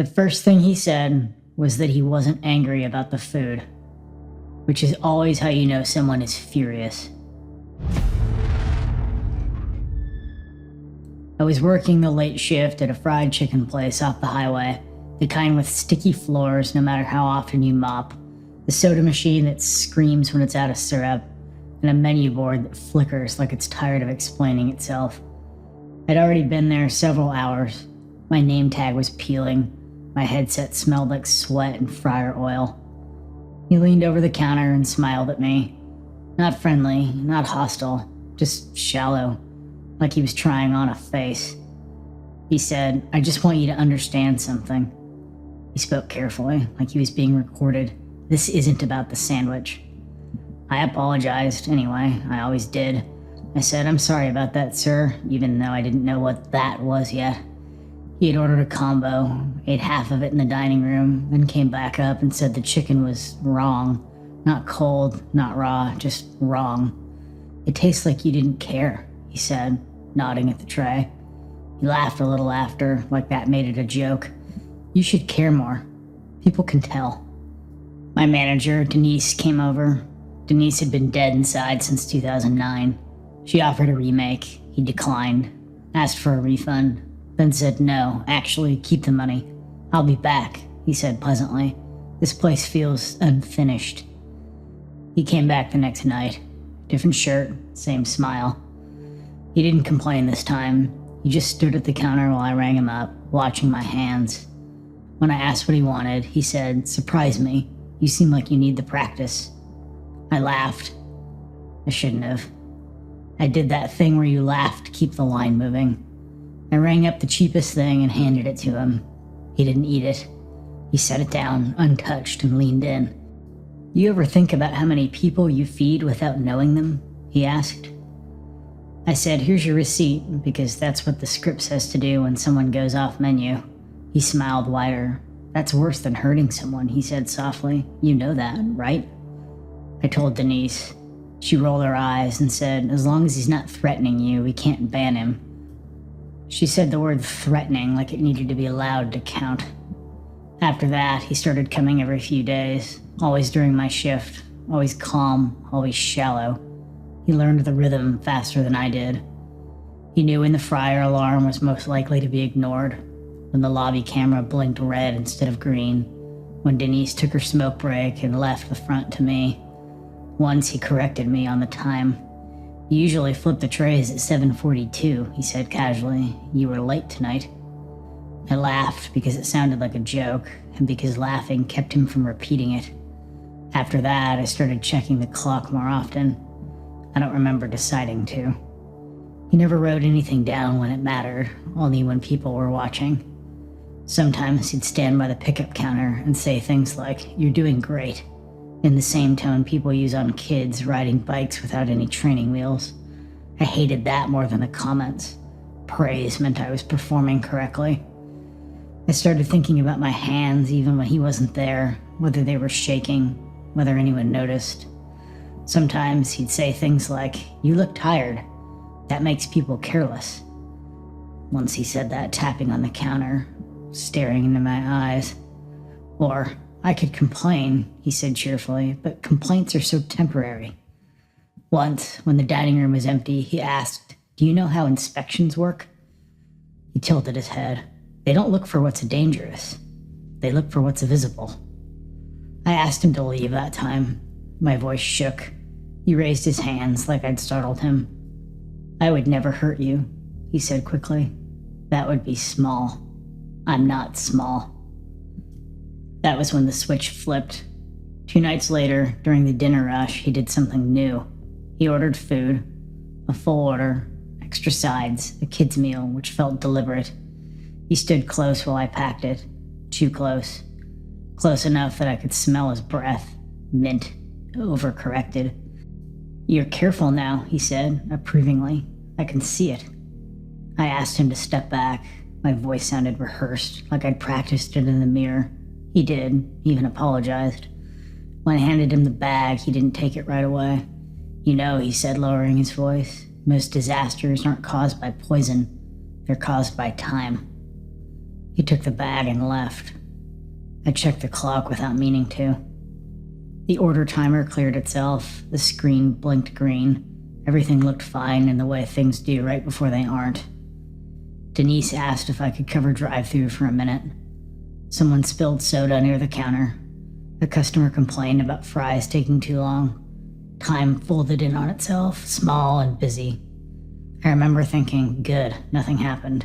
The first thing he said was that he wasn't angry about the food, which is always how you know someone is furious. I was working the late shift at a fried chicken place off the highway, the kind with sticky floors no matter how often you mop, the soda machine that screams when it's out of syrup, and a menu board that flickers like it's tired of explaining itself. I'd already been there several hours. My name tag was peeling. My headset smelled like sweat and fryer oil. He leaned over the counter and smiled at me. Not friendly, not hostile, just shallow, like he was trying on a face. He said, "I just want you to understand something." He spoke carefully, like he was being recorded. "This isn't about the sandwich." I apologized anyway. I always did. I said, "I'm sorry about that, sir," even though I didn't know what that was yet. He had ordered a combo, ate half of it in the dining room, then came back up and said the chicken was wrong. Not cold, not raw, just wrong. "It tastes like you didn't care," he said, nodding at the tray. He laughed a little after, like that made it a joke. "You should care more. People can tell." My manager, Denise, came over. Denise had been dead inside since 2009. She offered a remake. He declined, asked for a refund, then said no, actually, keep the money. "I'll be back," he said pleasantly. "This place feels unfinished." He came back the next night. Different shirt, same smile. He didn't complain this time. He just stood at the counter while I rang him up, watching my hands. When I asked what he wanted, he said, "Surprise me. You seem like you need the practice." I laughed. I shouldn't have. I did that thing where you laugh to keep the line moving. I rang up the cheapest thing and handed it to him. He didn't eat it. He set it down, untouched, and leaned in. "You ever think about how many people you feed without knowing them?" he asked. I said, "Here's your receipt," because that's what the script says to do when someone goes off menu. He smiled wider. "That's worse than hurting someone," he said softly. "You know that, right?" I told Denise. She rolled her eyes and said, "As long as he's not threatening you, we can't ban him." She said the word threatening like it needed to be allowed to count. After that, he started coming every few days, always during my shift, always calm, always shallow. He learned the rhythm faster than I did. He knew when the fryer alarm was most likely to be ignored, when the lobby camera blinked red instead of green, when Denise took her smoke break and left the front to me. Once he corrected me on the time. "You usually flip the trays at 7:42, he said casually. "You were late tonight." I laughed because it sounded like a joke, and because laughing kept him from repeating it. After that, I started checking the clock more often. I don't remember deciding to. He never wrote anything down when it mattered, only when people were watching. Sometimes he'd stand by the pickup counter and say things like, "You're doing great," in the same tone people use on kids riding bikes without any training wheels. I hated that more than the comments. Praise meant I was performing correctly. I started thinking about my hands even when he wasn't there, whether they were shaking, whether anyone noticed. Sometimes he'd say things like, "You look tired. That makes people careless." Once he said that tapping on the counter, staring into my eyes. Or, "I could complain," he said cheerfully, "but complaints are so temporary." Once, when the dining room was empty, he asked, "Do you know how inspections work?" He tilted his head. "They don't look for what's dangerous. They look for what's visible." I asked him to leave that time. My voice shook. He raised his hands like I'd startled him. "I would never hurt you," he said quickly. "That would be small. I'm not small." That was when the switch flipped. 2 nights later, during the dinner rush, he did something new. He ordered food, a full order, extra sides, a kid's meal, which felt deliberate. He stood close while I packed it. Too close. Close enough that I could smell his breath. Mint. Overcorrected. "You're careful now," he said, approvingly. "I can see it." I asked him to step back. My voice sounded rehearsed, like I'd practiced it in the mirror. He did, even apologized. When I handed him the bag, he didn't take it right away. "You know," he said, lowering his voice, "most disasters aren't caused by poison. They're caused by time." He took the bag and left. I checked the clock without meaning to. The order timer cleared itself. The screen blinked green. Everything looked fine in the way things do right before they aren't. Denise asked if I could cover drive-thru for a minute. Someone spilled soda near the counter. A customer complained about fries taking too long. Time folded in on itself, small and busy. I remember thinking, good, nothing happened.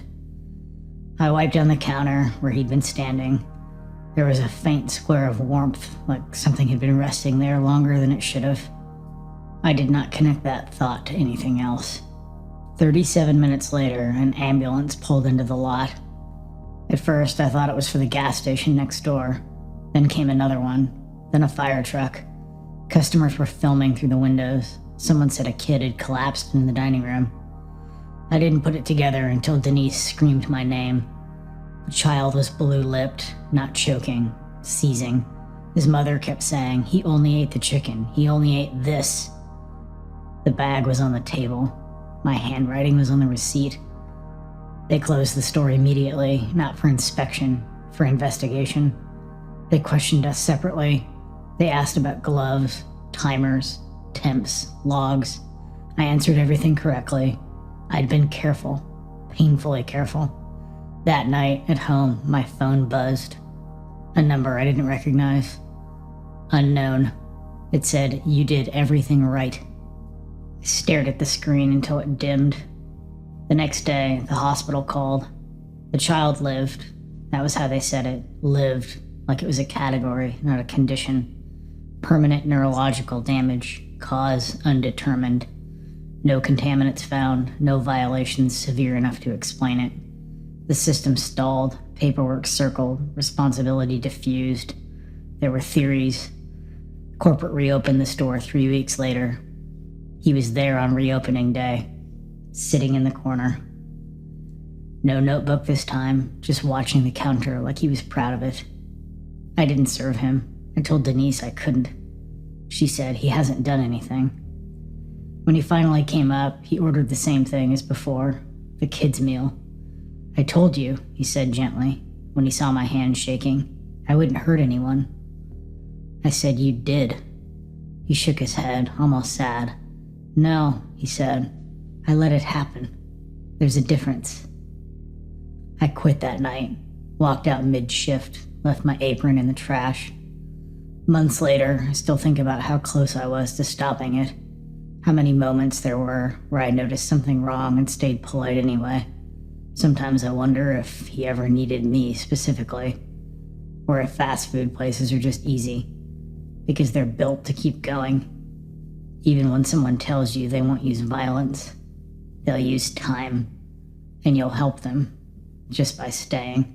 I wiped down the counter where he'd been standing. There was a faint square of warmth, like something had been resting there longer than it should have. I did not connect that thought to anything else. 37 minutes later, an ambulance pulled into the lot. At first, I thought it was for the gas station next door. Then came another one, then a fire truck. Customers were filming through the windows. Someone said a kid had collapsed in the dining room. I didn't put it together until Denise screamed my name. The child was blue-lipped, not choking, seizing. His mother kept saying, "He only ate the chicken. He only ate this." The bag was on the table. My handwriting was on the receipt. They closed the store immediately, not for inspection, for investigation. They questioned us separately. They asked about gloves, timers, temps, logs. I answered everything correctly. I'd been careful, painfully careful. That night, at home, my phone buzzed. A number I didn't recognize. Unknown. It said, "You did everything right." I stared at the screen until it dimmed. The next day, the hospital called. The child lived. That was how they said it. Lived, like it was a category, not a condition. Permanent neurological damage, cause undetermined. No contaminants found, no violations severe enough to explain it. The system stalled, paperwork circled, responsibility diffused. There were theories. Corporate reopened the store 3 weeks later. He was there on reopening day, sitting in the corner. No notebook this time, just watching the counter like he was proud of it. I didn't serve him. I told Denise I couldn't. She said he hasn't done anything. When he finally came up, he ordered the same thing as before, the kids' meal. "I told you," he said gently, when he saw my hand shaking, "I wouldn't hurt anyone." I said, "You did." He shook his head, almost sad. "No," he said, "I let it happen. There's a difference." I quit that night, walked out mid-shift, left my apron in the trash. Months later, I still think about how close I was to stopping it. How many moments there were where I noticed something wrong and stayed polite anyway. Sometimes I wonder if he ever needed me specifically, or if fast food places are just easy, because they're built to keep going. Even when someone tells you they won't use violence, they'll use time, and you'll help them just by staying.